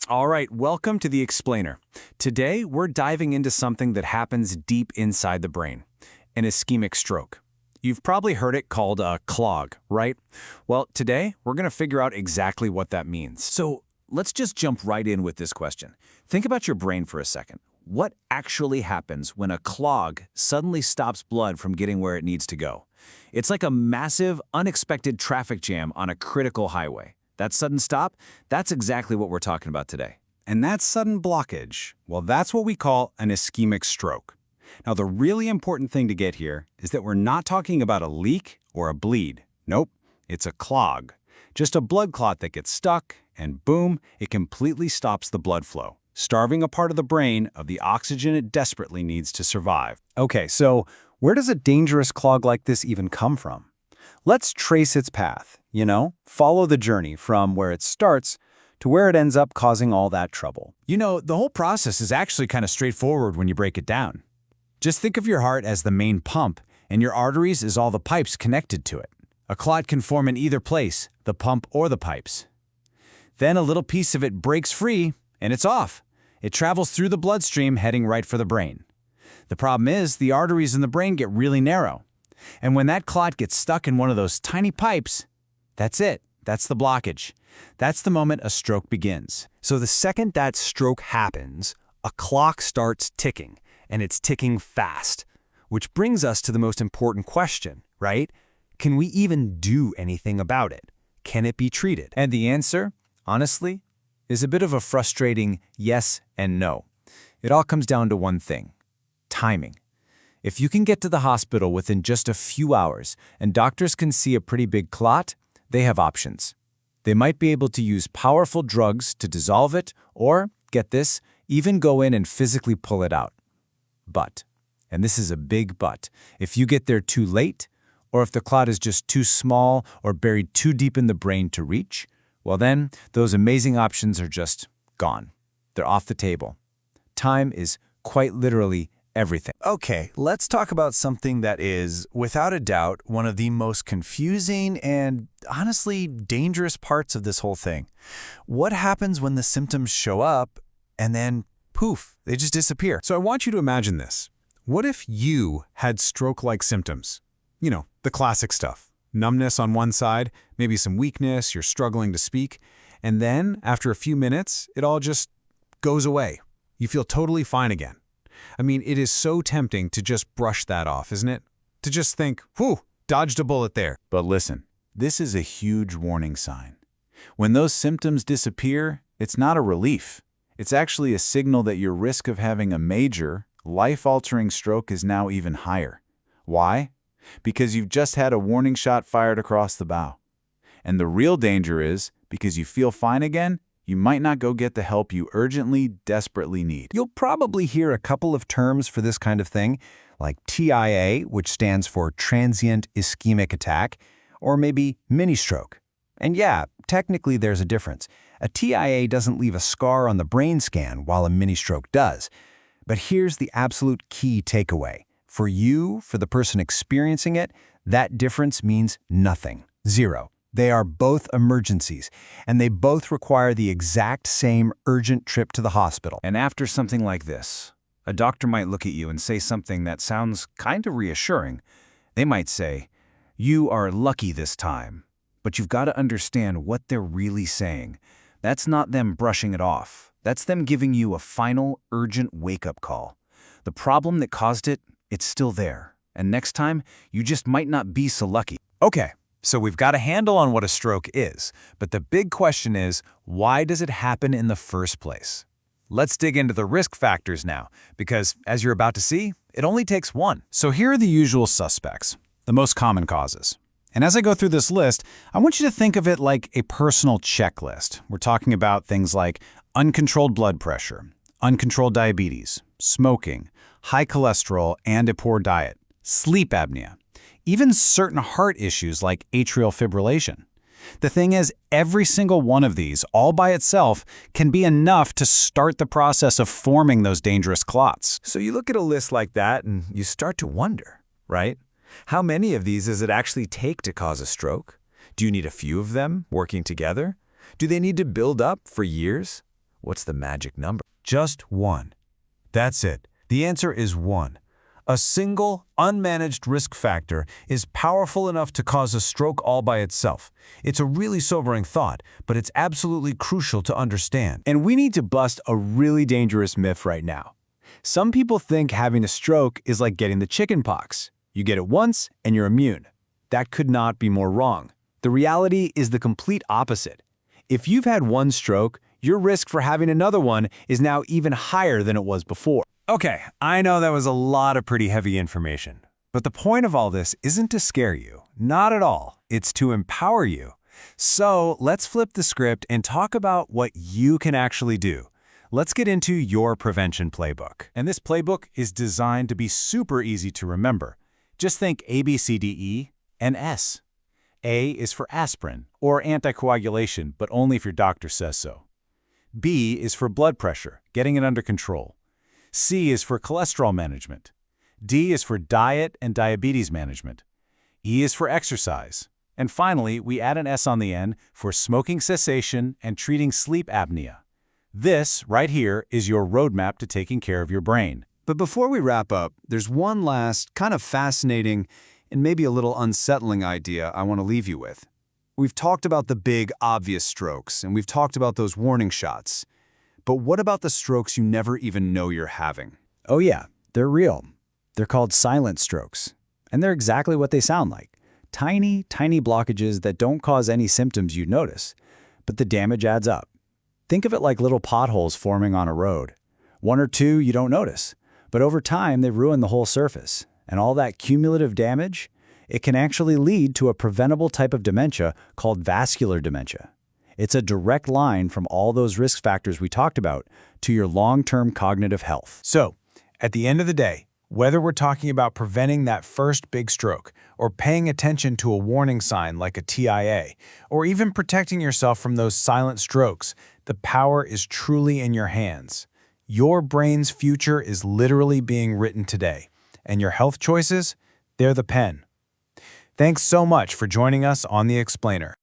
All right, welcome to The Explainer. Today, we're diving into something that happens deep inside the brain, an ischemic stroke. You've probably heard it called a clog, right? Well, today, we're going to figure out exactly what that means. So let's just jump right in with this question. Think about your brain for a second. What actually happens when a clog suddenly stops blood from getting where it needs to go? It's like a massive, unexpected traffic jam on a critical highway. That sudden stop, that's exactly what we're talking about today. And that sudden blockage, well, that's what we call an ischemic stroke. Now, the really important thing to get here is that we're not talking about a leak or a bleed. Nope, it's a clog. Just a blood clot that gets stuck, and boom, it completely stops the blood flow, starving a part of the brain of the oxygen it desperately needs to survive. Okay, so where does a dangerous clog like this even come from? Let's trace its path, follow the journey from where it starts to where it ends up causing all that trouble. The whole process is actually kind of straightforward when you break it down. Just think of your heart as the main pump, and your arteries as all the pipes connected to it. A clot can form in either place, the pump or the pipes. Then a little piece of it breaks free, and it's off. It travels through the bloodstream, heading right for the brain. The problem is, the arteries in the brain get really narrow. And when that clot gets stuck in one of those tiny pipes, that's it. That's the blockage. That's the moment a stroke begins. So the second that stroke happens, a clock starts ticking, and it's ticking fast. Which brings us to the most important question, right? Can we even do anything about it? Can it be treated? And the answer, honestly, is a bit of a frustrating yes and no. It all comes down to one thing: timing. If you can get to the hospital within just a few hours and doctors can see a pretty big clot, they have options. They might be able to use powerful drugs to dissolve it or, get this, even go in and physically pull it out. But, and this is a big but, if you get there too late, or if the clot is just too small or buried too deep in the brain to reach, well then, those amazing options are just gone. They're off the table. Time is quite literally everything. Okay, let's talk about something that is, without a doubt, one of the most confusing and, honestly, dangerous parts of this whole thing. What happens when the symptoms show up and then, poof, they just disappear? So I want you to imagine this. What if you had stroke-like symptoms? The classic stuff. Numbness on one side, maybe some weakness, you're struggling to speak, and then, after a few minutes, it all just goes away. You feel totally fine again. I mean, it is so tempting to just brush that off, isn't it? To just think, whew, dodged a bullet there. But listen, this is a huge warning sign. When those symptoms disappear, it's not a relief. It's actually a signal that your risk of having a major, life-altering stroke is now even higher. Why? Because you've just had a warning shot fired across the bow. And the real danger is, because you feel fine again, you might not go get the help you urgently, desperately need. You'll probably hear a couple of terms for this kind of thing, like TIA, which stands for transient ischemic attack, or maybe mini-stroke. And yeah, technically there's a difference. A TIA doesn't leave a scar on the brain scan, while a mini-stroke does. But here's the absolute key takeaway. For you, for the person experiencing it, that difference means nothing. Zero. They are both emergencies, and they both require the exact same urgent trip to the hospital. And after something like this, a doctor might look at you and say something that sounds kind of reassuring. They might say, "You are lucky this time," but you've got to understand what they're really saying. That's not them brushing it off. That's them giving you a final, urgent wake-up call. The problem that caused it, it's still there. And next time, you just might not be so lucky. Okay. So we've got a handle on what a stroke is, but the big question is, why does it happen in the first place? Let's dig into the risk factors now, because as you're about to see, it only takes one. So here are the usual suspects, the most common causes. And as I go through this list, I want you to think of it like a personal checklist. We're talking about things like uncontrolled blood pressure, uncontrolled diabetes, smoking, high cholesterol, and a poor diet, sleep apnea, even certain heart issues like atrial fibrillation. The thing is, every single one of these, all by itself, can be enough to start the process of forming those dangerous clots. So you look at a list like that and you start to wonder, right? How many of these does it actually take to cause a stroke? Do you need a few of them working together? Do they need to build up for years? What's the magic number? Just 1. That's it. The answer is 1. A single, unmanaged risk factor is powerful enough to cause a stroke all by itself. It's a really sobering thought, but it's absolutely crucial to understand. And we need to bust a really dangerous myth right now. Some people think having a stroke is like getting the chicken pox. You get it once and you're immune. That could not be more wrong. The reality is the complete opposite. If you've had one stroke, your risk for having another one is now even higher than it was before. Okay, I know that was a lot of pretty heavy information, but the point of all this isn't to scare you. Not at all. It's to empower you. So let's flip the script and talk about what you can actually do. Let's get into your prevention playbook. And this playbook is designed to be super easy to remember. Just think ABCDE and S. A is for aspirin, or anticoagulation, but only if your doctor says so. B is for blood pressure, getting it under control. C is for cholesterol management. D is for diet and diabetes management. E is for exercise. And finally, we add an S on the end for smoking cessation and treating sleep apnea. This, right here, is your roadmap to taking care of your brain. But before we wrap up, there's one last, kind of fascinating, and maybe a little unsettling idea I want to leave you with. We've talked about the big, obvious strokes, and we've talked about those warning shots. But what about the strokes you never even know you're having? Oh yeah, they're real. They're called silent strokes. And they're exactly what they sound like. Tiny, tiny blockages that don't cause any symptoms you'd notice. But the damage adds up. Think of it like little potholes forming on a road. One or two you don't notice. But over time, they ruin the whole surface. And all that cumulative damage, it can actually lead to a preventable type of dementia called vascular dementia. It's a direct line from all those risk factors we talked about to your long-term cognitive health. So, at the end of the day, whether we're talking about preventing that first big stroke, or paying attention to a warning sign like a TIA, or even protecting yourself from those silent strokes, the power is truly in your hands. Your brain's future is literally being written today, and your health choices, they're the pen. Thanks so much for joining us on The Explainer.